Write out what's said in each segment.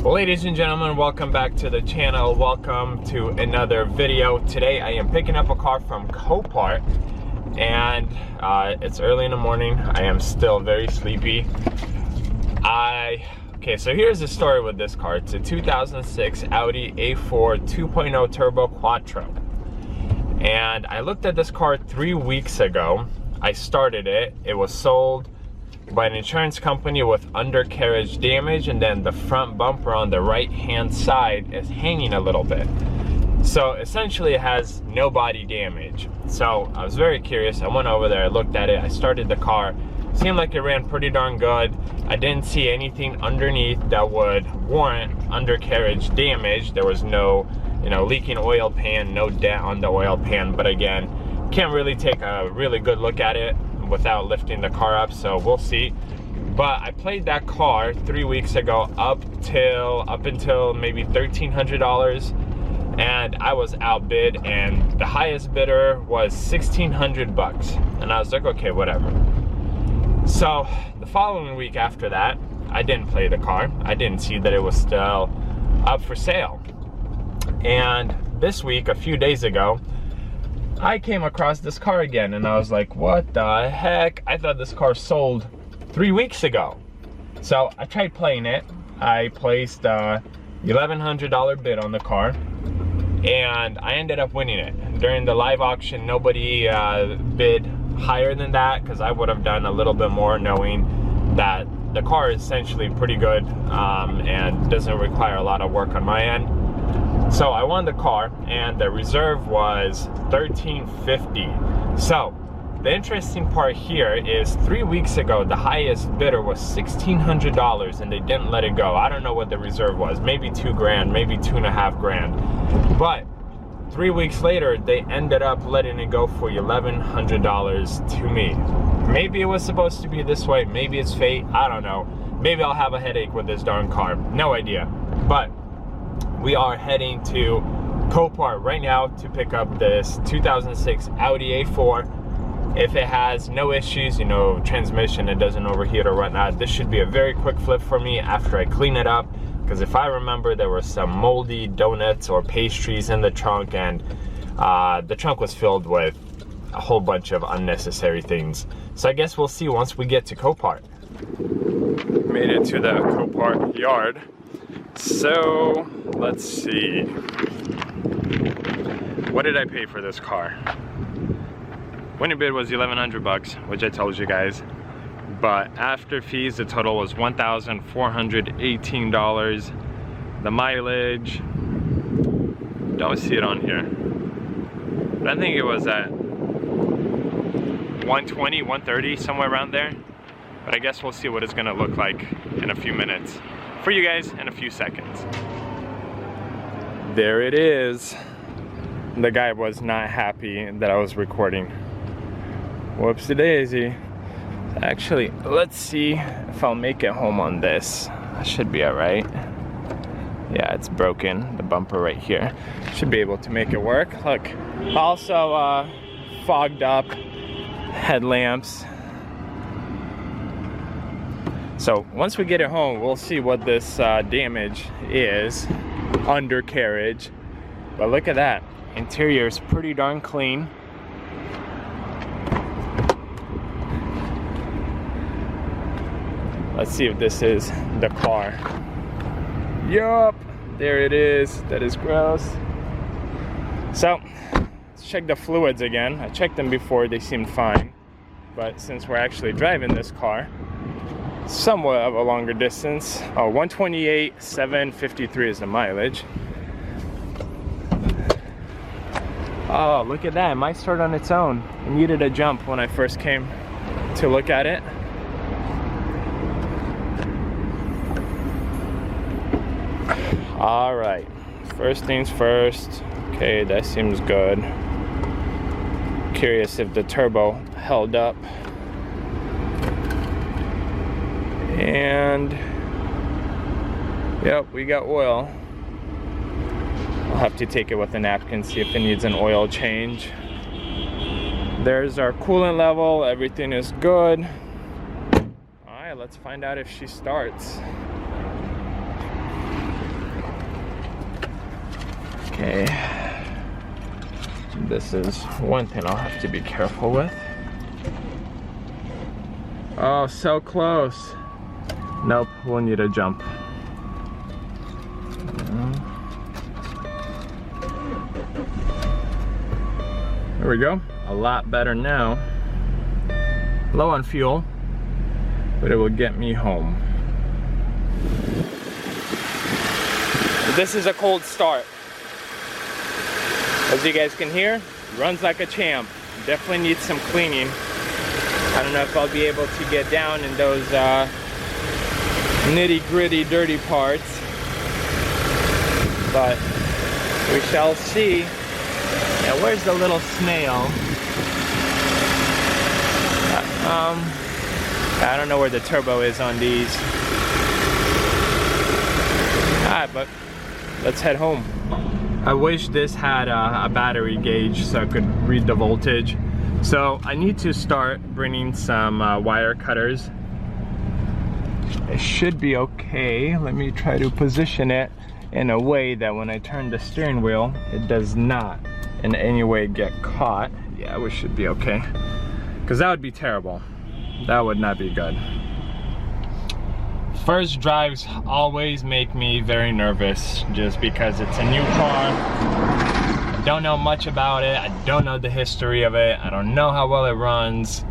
Ladies and gentlemen, welcome back to the channel. Welcome to another video. Today I am picking up a car from Copoart, and it's early in the morning. I am still very sleepy. Okay, so here's the story with this car. It's a 2006 Audi A4 2.0 Turbo Quattro. And I looked at this car 3 weeks ago. I started it. It was sold by an insurance company with undercarriage damage, and then the front bumper on the right hand side is hanging a little bit. So essentially it has no body damage. So I was very curious. I went over there, I looked at it, I started the car. Seemed like it ran pretty darn good. I didn't see anything underneath that would warrant undercarriage damage. There was no, leaking oil pan, no dent on the oil pan, but again, can't really take a really good look at it without lifting the car up, so we'll see. But I played that car 3 weeks ago up until maybe $1,300, and I was outbid, and the highest bidder was $1,600, and I was like, okay, whatever. So the following week after that, I didn't play the car. I didn't see that it was still up for sale. And this week, a few days ago, I came across this car again, and I was like, what the heck? I thought this car sold 3 weeks ago. So I tried playing it. I placed a $1,100 bid on the car, and I ended up winning it. During the live auction, nobody bid higher than that, because I would have done a little bit more, knowing that the car is essentially pretty good and doesn't require a lot of work on my end. So I won the car, and the reserve was $1,350. So the interesting part here is 3 weeks ago, the highest bidder was $1,600, and they didn't let it go. I don't know what the reserve was, maybe $2,000, maybe $2.5 grand. But 3 weeks later, they ended up letting it go for $1,100 to me. Maybe it was supposed to be this way, maybe it's fate, I don't know. Maybe I'll have a headache with this darn car, no idea. But we are heading to Copoart right now to pick up this 2006 Audi A4. If it has no issues, transmission, it doesn't overheat or whatnot, this should be a very quick flip for me after I clean it up. Because if I remember, there were some moldy donuts or pastries in the trunk, and the trunk was filled with a whole bunch of unnecessary things. So I guess we'll see once we get to Copoart. Made it to the Copoart yard. So let's see. What did I pay for this car? Winning bid was $1,100, which I told you guys. But after fees, the total was $1,418. The mileage, don't see it on here, but I think it was at 120, 130, somewhere around there. But I guess we'll see what it's gonna look like in a few minutes for you guys, in a few seconds. There it is. The guy was not happy that I was recording. Whoopsie daisy. Actually, let's see if I'll make it home on this. I should be all right. Yeah, it's broken, the bumper right here. Should be able to make it work. Look, also fogged up headlamps. So once we get it home, we'll see what this damage is, undercarriage. But look at that, interior is pretty darn clean. Let's see if this is the car. Yup, there it is. That is gross. So, let's check the fluids again. I checked them before, they seemed fine. But since we're actually driving this car, somewhat of a longer distance. 128, 753 is the mileage. Oh, look at that, it might start on its own. It needed a jump when I first came to look at it. All right, first things first. Okay, that seems good. Curious if the turbo held up. And yep, we got oil. I'll have to take it with a napkin, see if it needs an oil change. There's our coolant level, everything is good. All right, let's find out if she starts. Okay, this is one thing I'll have to be careful with. Oh, so close. Nope, we'll need a jump. There we go, a lot better now. Low on fuel, but it will get me home. This is a cold start. As you guys can hear, runs like a champ. Definitely needs some cleaning. I don't know if I'll be able to get down in those nitty-gritty, dirty parts, but we shall see. Yeah, where's the little snail? I don't know where the turbo is on these. But let's head home. I wish this had a battery gauge so I could read the voltage. So I need to start bringing some wire cutters. It should be okay. Let me try to position it in a way that when I turn the steering wheel, it does not in any way get caught. Yeah, we should be okay. Because that would be terrible. That would not be good. First drives always make me very nervous just because it's a new car. I don't know much about it. I don't know the history of it. I don't know how well it runs.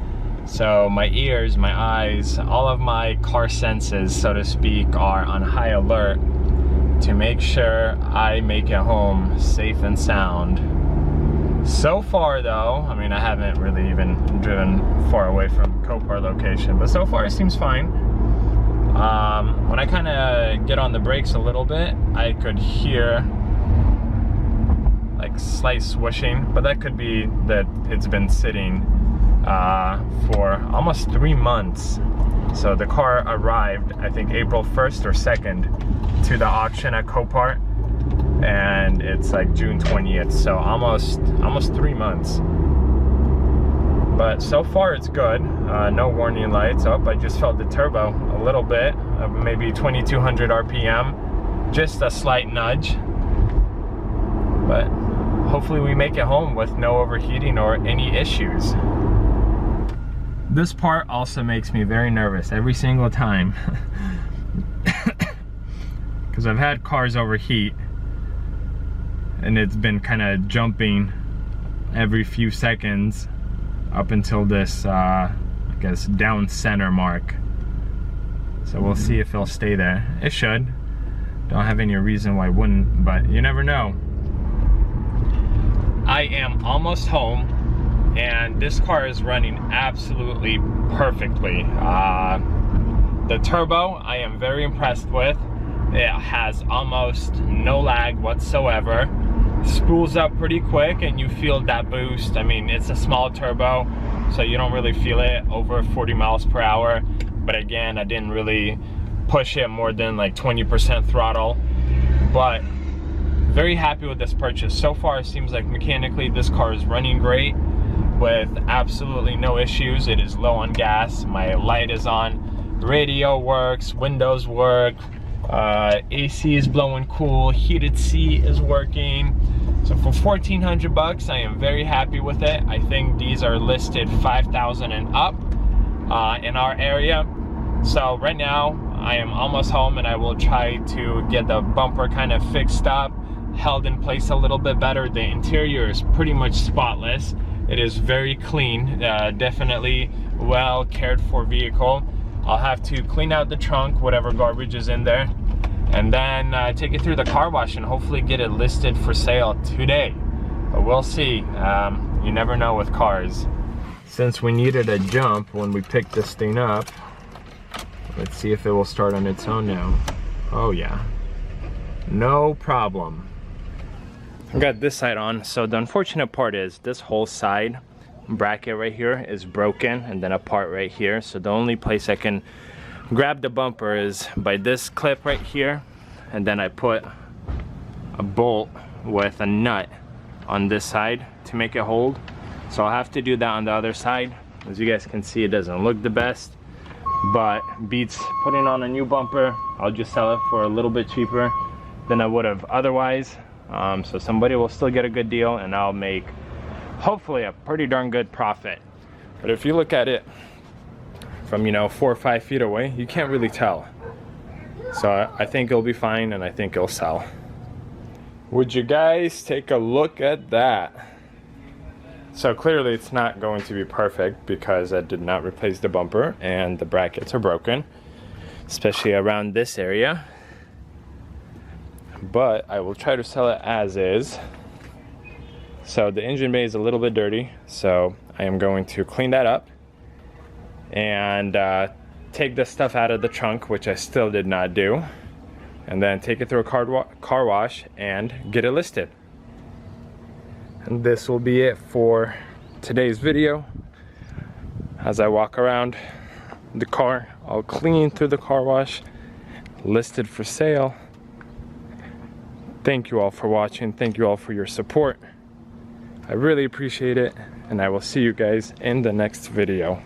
So my ears, my eyes, all of my car senses, so to speak, are on high alert to make sure I make it home safe and sound. So far though, I mean, I haven't really even driven far away from Copoart location, but so far it seems fine. When I kind of get on the brakes a little bit, I could hear like slight swishing, but that could be that it's been sitting for almost 3 months. So the car arrived, I think April 1st or 2nd to the auction at Copoart, and it's like June 20th, so almost 3 months. But so far it's good. No warning lights. Oh, I just felt the turbo a little bit, maybe 2200 RPM, just a slight nudge. But hopefully we make it home with no overheating or any issues. This part also makes me very nervous every single time. Because I've had cars overheat and it's been kind of jumping every few seconds up until this, I guess, down center mark. So we'll see if it'll stay there. It should. Don't have any reason why it wouldn't, but you never know. I am almost home, and this car is running absolutely perfectly. The turbo, I am very impressed with. It has almost no lag whatsoever. Spools up pretty quick and you feel that boost. I mean, it's a small turbo, so you don't really feel it over 40 miles per hour. But again, I didn't really push it more than like 20% throttle. But very happy with this purchase. So far, it seems like mechanically this car is running great with absolutely no issues. It is low on gas. My light is on. Radio works, windows work. AC is blowing cool, heated seat is working. So for 1,400 bucks, I am very happy with it. I think these are listed 5,000 and up in our area. So right now, I am almost home and I will try to get the bumper kind of fixed up, held in place a little bit better. The interior is pretty much spotless. It is very clean, definitely well cared for vehicle. I'll have to clean out the trunk, whatever garbage is in there, and then take it through the car wash and hopefully get it listed for sale today. But we'll see. You never know with cars. Since we needed a jump when we picked this thing up, let's see if it will start on its own now. Oh yeah, no problem. I got this side on. So the unfortunate part is this whole side bracket right here is broken, and then a part right here. So the only place I can grab the bumper is by this clip right here, and then I put a bolt with a nut on this side to make it hold. So I'll have to do that on the other side. As you guys can see, it doesn't look the best, but beats putting on a new bumper. I'll just sell it for a little bit cheaper than I would have otherwise. So somebody will still get a good deal and I'll make hopefully a pretty darn good profit. But if you look at it from, you know, 4 or 5 feet away, you can't really tell. So I think it'll be fine and I think it'll sell. Would you guys take a look at that? So clearly it's not going to be perfect because I did not replace the bumper and the brackets are broken, especially around this area. But I will try to sell it as is. So the engine bay is a little bit dirty, so I am going to clean that up and take the stuff out of the trunk, which I still did not do, and then take it through a car wash and get it listed. And this will be it for today's video. As I walk around the car, all clean through the car wash, listed for sale. Thank you all for watching. Thank you all for your support. I really appreciate it, and I will see you guys in the next video.